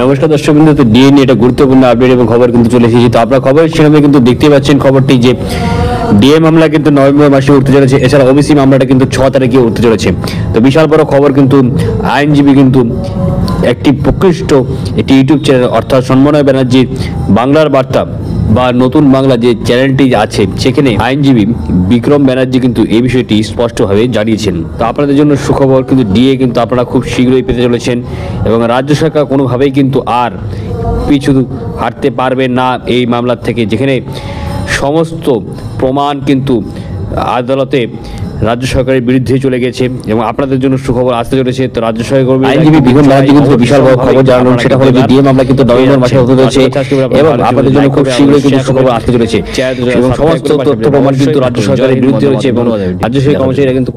নমস্কার দর্শক বন্ধু, তো ডিএ নিয়ে একটা গুরুত্বপূর্ণ আপডেট এবং খবর কিন্তু চলে এসেছি। তো আপনারা খবরের সেখানে কিন্তু দেখতে পাচ্ছেন খবরটি যে ডিএ মামলা কিন্তু নভেম্বর মাসে উঠতে চলেছে। এছাড়া ওবিসি মামলাটা কিন্তু 6 তারিখে উঠতে চলেছে। তো বিশাল বড় খবর, কিন্তু আইনজীবী কিন্তু একটি প্রকৃষ্ট একটি ইউটিউব চ্যানেল অর্থাৎ সন্ময় ব্যানার্জির বাংলার বার্তা বা নতুন বাংলা যে চ্যানেলটি আছে, সেখানে আইনজীবী বিক্রম ব্যানার্জি কিন্তু এই বিষয়টি স্পষ্টভাবে জানিয়েছেন। তো আপনাদের জন্য সুখবর, কিন্তু ডিএ কিন্তু আপনারা খুব শীঘ্রই পেতে চলেছেন এবং রাজ্য সরকার কোনোভাবেই কিন্তু আর পিছু হাঁটতে পারবে না এই মামলার থেকে, যেখানে সমস্ত প্রমাণ কিন্তু আদালতে রাজ্য সরকারের বিরুদ্ধে চলে গেছে এবং আপনাদের জন্য সুখবর আসতে চলেছে। তো রাজ্য সরকার আইনজীবী বিক্রম ব্যানার্জি কিন্তু বিশাল বড় খবর জানালেন, সেটা হলো যে ডিএ মামলা কিন্তু নভেম্বর মাসে হতে চলেছে এবং আপনাদের জন্য খুব শীঘ্রই কিন্তু সুখবর আসতে চলেছে এবং সমস্ত তথ্য প্রমাণ কিন্তু রাজ্য সরকারের বিরুদ্ধে রয়েছে এবং রাজ্য সরকারের কর্মচারীরা কিন্তু